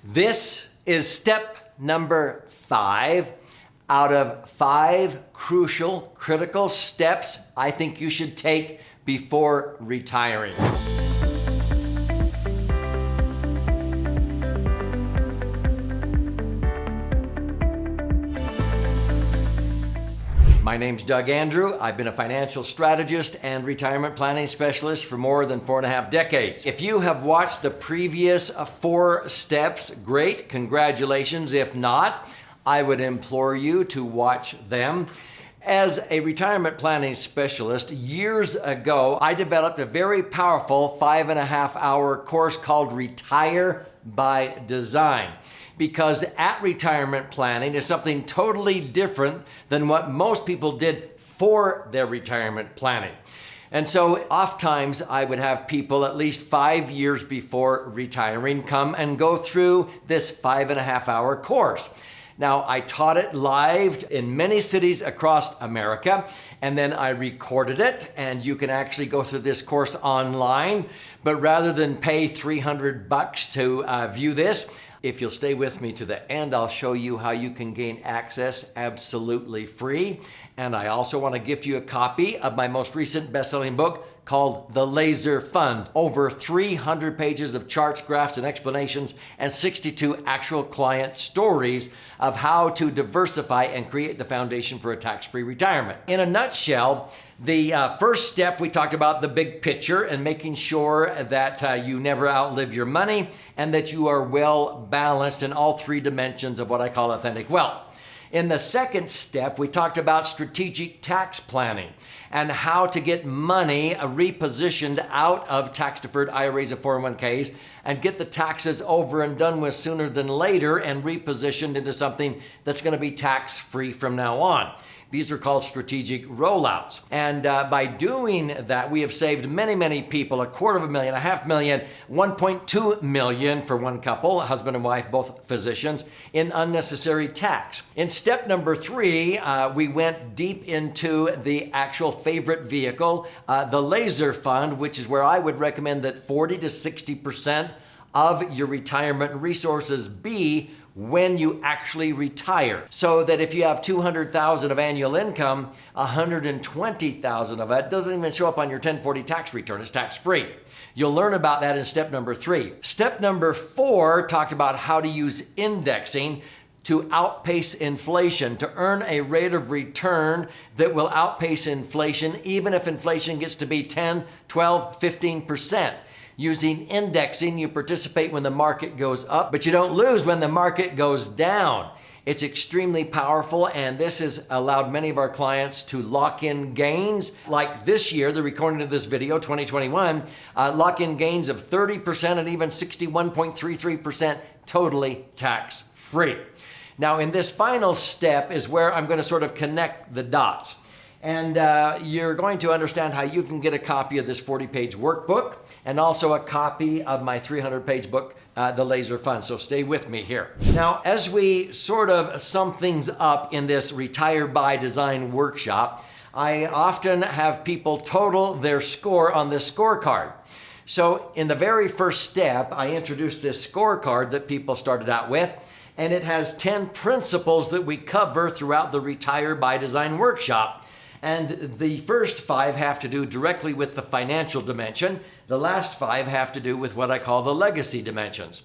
This is step number 5 out of 5 crucial, critical steps I think you should take before retiring. My name's Doug Andrew. I've been a financial strategist and retirement planning specialist for more than 4.5 decades. If you have watched the previous 4 steps, great, congratulations. If not, I would implore you to watch them. As a retirement planning specialist, years ago, I developed a very powerful 5.5-hour course called Retire by Design. Because at retirement planning is something totally different than what most people did for their retirement planning. And so oftentimes I would have people at least 5 years before retiring come and go through this 5.5-hour course. Now, I taught it live in many cities across America, and then I recorded it, and you can actually go through this course online. But rather than pay $300 to view this, if you'll stay with me to the end, I'll show you how you can gain access absolutely free. And I also want to gift you a copy of my most recent best-selling book called The Laser Fund. Over 300 pages of charts, graphs, and explanations, and 62 actual client stories of how to diversify and create the foundation for a tax-free retirement. In a nutshell, the first step, we talked about the big picture and making sure that you never outlive your money and that you are well balanced in all 3 dimensions of what I call authentic wealth. In the second step, we talked about strategic tax planning and how to get money repositioned out of tax-deferred IRAs and 401ks and get the taxes over and done with sooner than later and repositioned into something that's going to be tax-free from now on. These are called strategic rollouts. And by doing that, we have saved many, many people $250,000, $500,000, $1.2 million for one couple, husband and wife, both physicians, in unnecessary tax. In step number 3, we went deep into the actual favorite vehicle, the Laser Fund, which is where I would recommend that 40 to 60% of your retirement resources be when you actually retire. So that if you have $200,000 of annual income, $120,000 of it doesn't even show up on your 1040 tax return. It's tax-free. You'll learn about that in step number 3. Step number 4 talked about how to use indexing to outpace inflation, to earn a rate of return that will outpace inflation, even if inflation gets to be 10, 12, 15%. Using indexing, you participate when the market goes up, but you don't lose when the market goes down. It's extremely powerful, and this has allowed many of our clients to lock in gains. Like this year, the recording of this video, 2021, lock in gains of 30% and even 61.33% totally tax-free. Now, in this final step is where I'm going to sort of connect the dots. And you're going to understand how you can get a copy of this 40-page workbook and also a copy of my 300-page book, The Laser Fund. So stay with me here. Now, as we sort of sum things up in this Retire by Design workshop, I often have people total their score on this scorecard. So in the very first step, I introduced this scorecard that people started out with, and it has 10 principles that we cover throughout the Retire by Design workshop. And the first 5 have to do directly with the financial dimension. The last 5 have to do with what I call the legacy dimensions.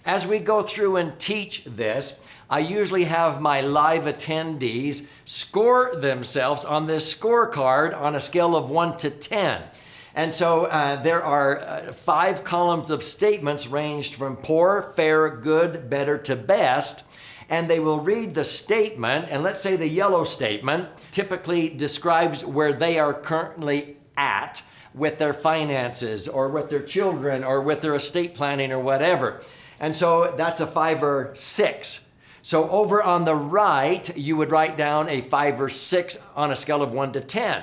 As we go through and teach this, I usually have my live attendees score themselves on this scorecard on a scale of 1 to 10. And so there are 5 columns of statements ranged from poor, fair, good, better to best. And they will read the statement, and let's say the yellow statement typically describes where they are currently at with their finances or with their children or with their estate planning or whatever. And so that's a 5 or 6. So over on the right, you would write down a 5 or 6 on a scale of 1 to 10.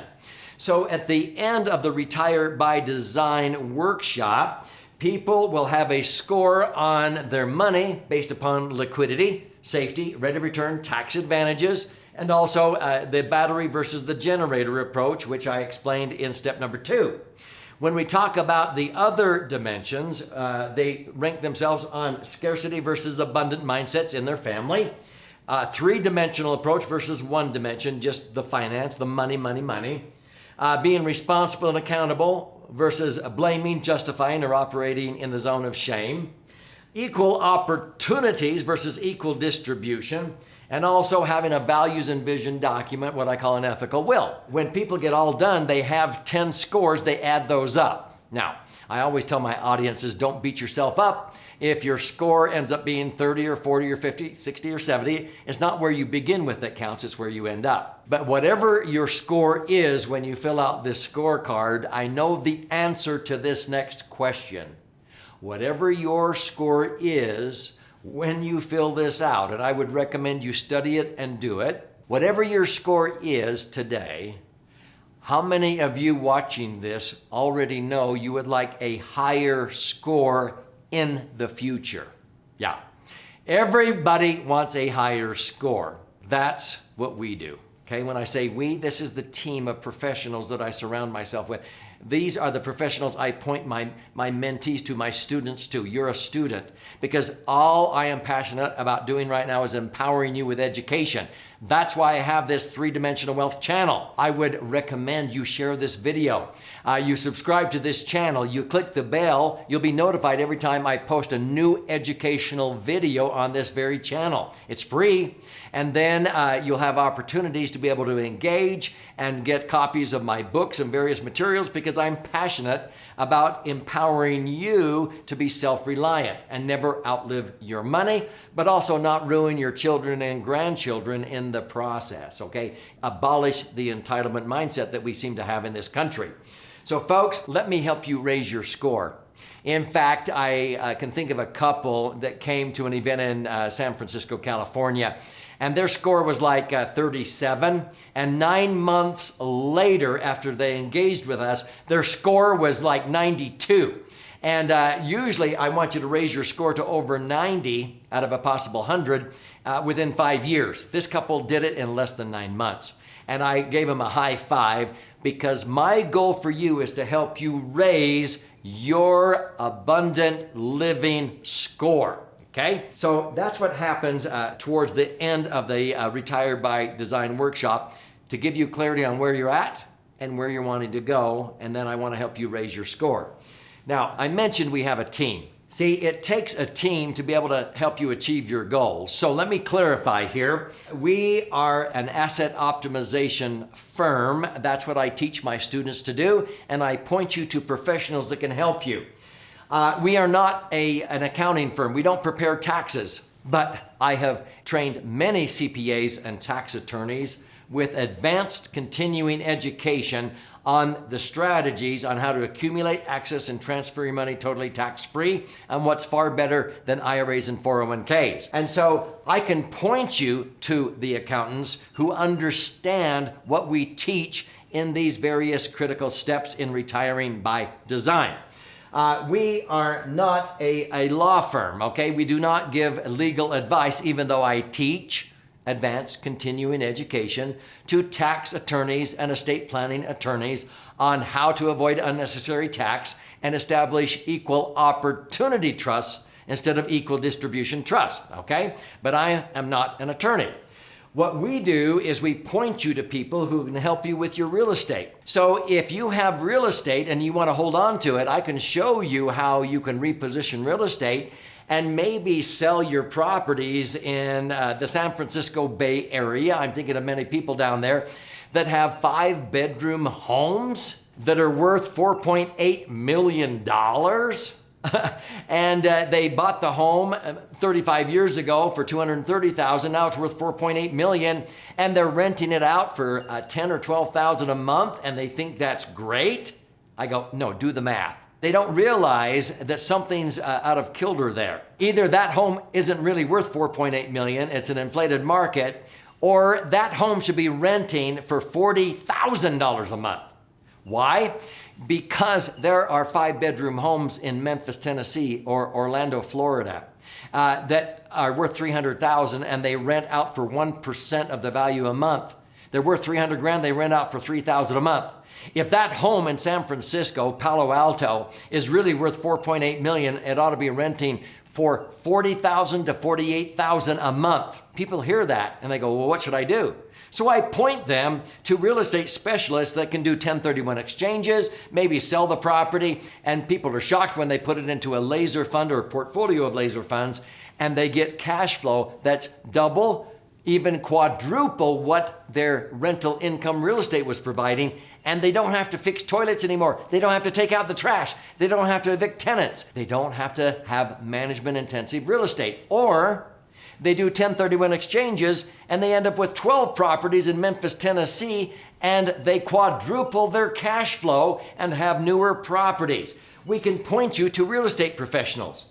So at the end of the Retire by Design workshop, people will have a score on their money based upon liquidity, safety, rate of return, tax advantages, and also the battery versus the generator approach, which I explained in step number 2. When we talk about the other dimensions, they rank themselves on scarcity versus abundant mindsets in their family. Three-dimensional approach versus one dimension, just the finance, the money, money, money. Being responsible and accountable versus blaming, justifying, or operating in the zone of shame. Equal opportunities versus equal distribution. And also having a values and vision document, what I call an ethical will. When people get all done, they have 10 scores, they add those up. Now, I always tell my audiences, don't beat yourself up. If your score ends up being 30 or 40 or 50, 60 or 70, it's not where you begin with that counts, it's where you end up. But whatever your score is when you fill out this scorecard, I know the answer to this next question. Whatever your score is when you fill this out, and I would recommend you study it and do it, whatever your score is today, how many of you watching this already know you would like a higher score in the future? Yeah. Everybody wants a higher score. That's what we do. Okay, when I say we, this is the team of professionals that I surround myself with. These are the professionals I point my mentees to, my students to. You're a student, because all I am passionate about doing right now is empowering you with education. That's why I have this three-dimensional wealth channel. I would recommend you share this video. You subscribe to this channel, you click the bell, you'll be notified every time I post a new educational video on this very channel. It's free. And then you'll have opportunities to be able to engage and get copies of my books and various materials, because I'm passionate about empowering you to be self-reliant and never outlive your money, but also not ruin your children and grandchildren in the process, okay? Abolish the entitlement mindset that we seem to have in this country. So folks, let me help you raise your score. In fact, I can think of a couple that came to an event in San Francisco, California, and their score was like 37. And 9 months later, after they engaged with us, their score was like 92. And usually I want you to raise your score to over 90 out of a possible 100 within 5 years. This couple did it in less than 9 months. And I gave them a high five, because my goal for you is to help you raise your abundant living score. Okay, so that's what happens towards the end of the Retire by Design workshop, to give you clarity on where you're at and where you're wanting to go, and then I want to help you raise your score. Now, I mentioned we have a team. See, it takes a team to be able to help you achieve your goals. So let me clarify here. We are an asset optimization firm. That's what I teach my students to do, and I point you to professionals that can help you. We are not an accounting firm. We don't prepare taxes, but I have trained many CPAs and tax attorneys with advanced continuing education on the strategies on how to accumulate, access, and transfer your money totally tax-free, and what's far better than IRAs and 401ks. And so I can point you to the accountants who understand what we teach in these various critical steps in retiring by design. We are not a law firm, okay? We do not give legal advice, even though I teach advanced continuing education to tax attorneys and estate planning attorneys on how to avoid unnecessary tax and establish equal opportunity trusts instead of equal distribution trusts, okay? But I am not an attorney. What we do is we point you to people who can help you with your real estate. So if you have real estate and you want to hold on to it, I can show you how you can reposition real estate and maybe sell your properties in the San Francisco Bay Area. I'm thinking of many people down there that have 5-bedroom homes that are worth $4.8 million. And they bought the home 35 years ago for $230,000. Now it's worth $4.8 million, and they're renting it out for $10,000 or $12,000 a month, and they think that's great. I go, no, do the math. They don't realize that something's out of kilter there. Either that home isn't really worth $4.8 million, it's an inflated market, or that home should be renting for $40,000 a month. Why? Because there are 5-bedroom homes in Memphis, Tennessee, or Orlando, Florida, that are worth $300,000, and they rent out for 1% of the value a month. They're worth 300 grand, they rent out for 3,000 a month. If that home in San Francisco, Palo Alto, is really worth 4.8 million, it ought to be renting for 40,000 to 48,000 a month. People hear that and they go, well, what should I do? So I point them to real estate specialists that can do 1031 exchanges, maybe sell the property, and people are shocked when they put it into a laser fund or a portfolio of laser funds, and they get cash flow that's double, even quadruple what their rental income real estate was providing, and they don't have to fix toilets anymore. They don't have to take out the trash. They don't have to evict tenants. They don't have to have management-intensive real estate. Or they do 1031 exchanges and they end up with 12 properties in Memphis, Tennessee, and they quadruple their cash flow and have newer properties. We can point you to real estate professionals.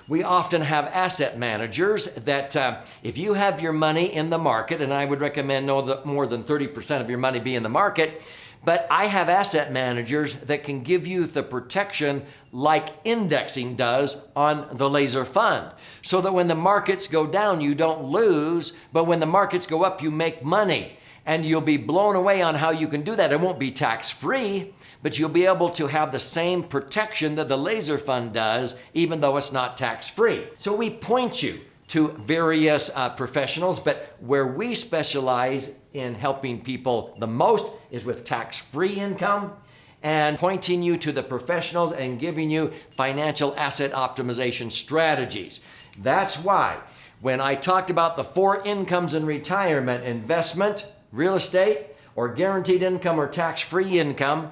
We often have asset managers that if you have your money in the market, and I would recommend no more than 30% of your money be in the market, but I have asset managers that can give you the protection like indexing does on the laser fund, so that when the markets go down, you don't lose, but when the markets go up, you make money. And you'll be blown away on how you can do that. It won't be tax-free, but you'll be able to have the same protection that the laser fund does, even though it's not tax-free. So we point you to various professionals, but where we specialize in helping people the most is with tax-free income and pointing you to the professionals and giving you financial asset optimization strategies. That's why when I talked about the 4 incomes in retirement, investment, real estate, or guaranteed income or tax-free income,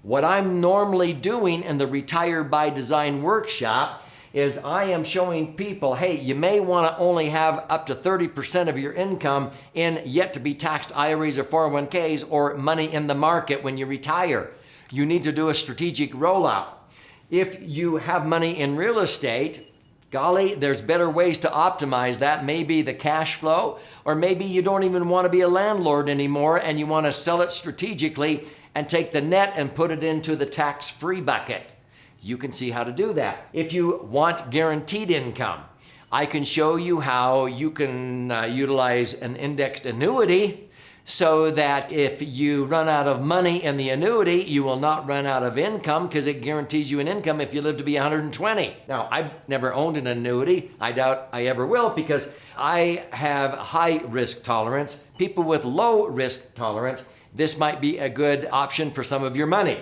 what I'm normally doing in the Retire by Design workshop is I am showing people, hey, you may want to only have up to 30% of your income in yet to be taxed IRAs or 401ks or money in the market when you retire. You need to do a strategic rollout. If you have money in real estate, golly, there's better ways to optimize that. Maybe the cash flow, or maybe you don't even want to be a landlord anymore and you want to sell it strategically and take the net and put it into the tax-free bucket. You can see how to do that. If you want guaranteed income, I can show you how you can utilize an indexed annuity so that if you run out of money in the annuity, you will not run out of income because it guarantees you an income if you live to be 120. Now, I've never owned an annuity. I doubt I ever will because I have high risk tolerance. People with low risk tolerance, this might be a good option for some of your money.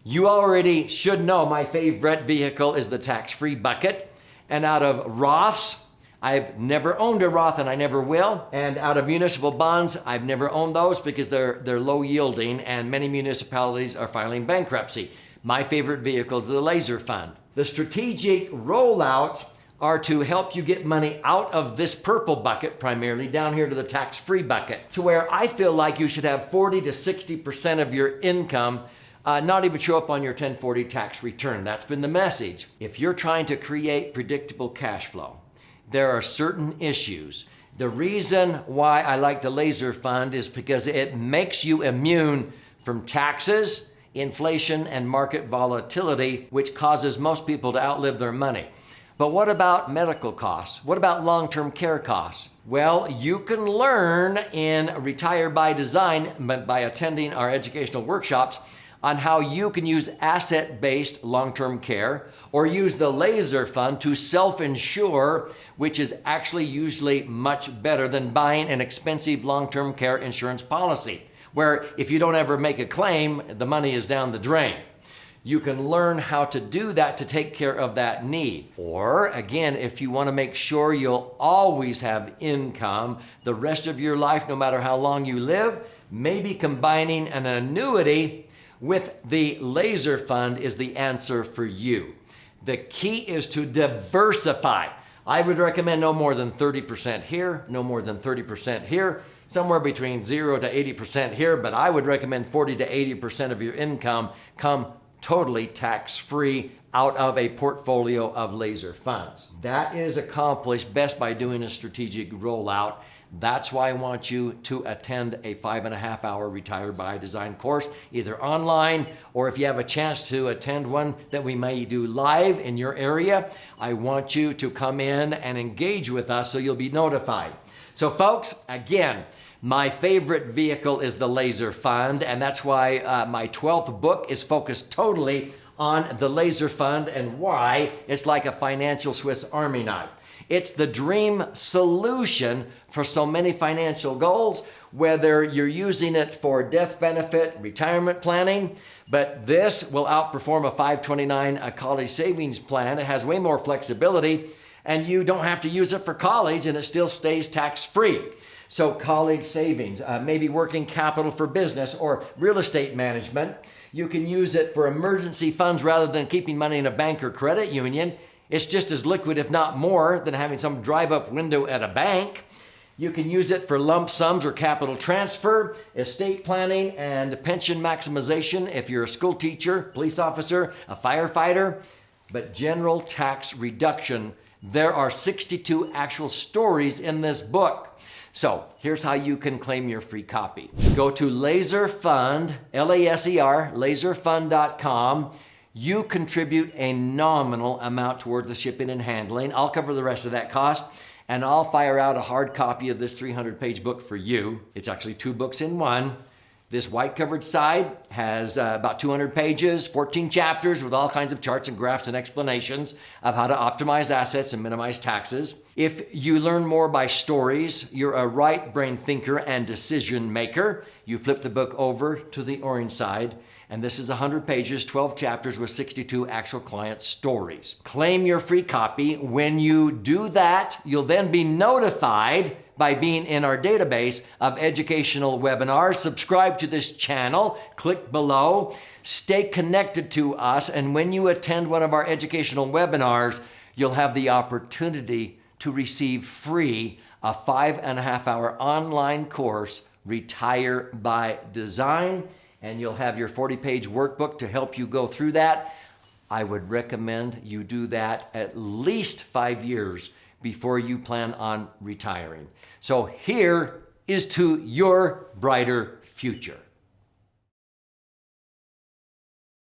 You already should know my favorite vehicle is the tax-free bucket. And out of Roths, I've never owned a Roth and I never will. And out of municipal bonds, I've never owned those because they're low yielding and many municipalities are filing bankruptcy. My favorite vehicle is the laser fund. The strategic rollouts are to help you get money out of this purple bucket, primarily down here to the tax-free bucket, to where I feel like you should have 40 to 60% of your income not even show up on your 1040 tax return. That's been the message. If you're trying to create predictable cash flow, there are certain issues. The reason why I like the laser fund is because it makes you immune from taxes, inflation, and market volatility, which causes most people to outlive their money. But what about medical costs? What about long-term care costs? Well, you can learn in Retire by Design by attending our educational workshops on how you can use asset-based long-term care or use the laser fund to self-insure, which is actually usually much better than buying an expensive long-term care insurance policy, where if you don't ever make a claim, the money is down the drain. You can learn how to do that to take care of that need. Or again, if you want to make sure you'll always have income the rest of your life, no matter how long you live, maybe combining an annuity with the laser fund is the answer for you. The key is to diversify. I would recommend no more than 30% here, no more than 30% here, somewhere between 0 to 80% here, but I would recommend 40 to 80% of your income come totally tax-free out of a portfolio of laser funds. That is accomplished best by doing a strategic rollout. That's why I want you to attend a 5.5-hour Retire by Design course, either online or if you have a chance to attend one that we may do live in your area, I want you to come in and engage with us so you'll be notified. So folks, again, My favorite vehicle is the Laser Fund, and that's why my 12th book is focused totally on the Laser Fund and why it's like a financial Swiss Army knife. It's the dream solution for so many financial goals, whether you're using it for death benefit, retirement planning, but this will outperform a 529 college savings plan. It has way more flexibility, and you don't have to use it for college, and it still stays tax-free. So college savings, maybe working capital for business or real estate management. You can use it for emergency funds rather than keeping money in a bank or credit union. It's just as liquid, if not more, than having some drive-up window at a bank. You can use it for lump sums or capital transfer, estate planning, and pension maximization if you're a school teacher, police officer, a firefighter. But general tax reduction, there are 62 actual stories in this book. So here's how you can claim your free copy. Go to LaserFund, L-A-S-E-R, laserfund.com. You contribute a nominal amount towards the shipping and handling. I'll cover the rest of that cost, and I'll fire out a hard copy of this 300-page book for you. It's actually 2 books in one. This white-covered side has about 200 pages, 14 chapters with all kinds of charts and graphs and explanations of how to optimize assets and minimize taxes. If you learn more by stories, you're a right-brain thinker and decision maker. You flip the book over to the orange side, and this is 100 pages, 12 chapters with 62 actual client stories. Claim your free copy. When you do that, you'll then be notified by being in our database of educational webinars. Subscribe to this channel, click below, stay connected to us, and when you attend one of our educational webinars, you'll have the opportunity to receive free a 5.5-hour online course, Retire by Design, and you'll have your 40-page workbook to help you go through that. I would recommend you do that at least 5 years before you plan on retiring. So here is to your brighter future.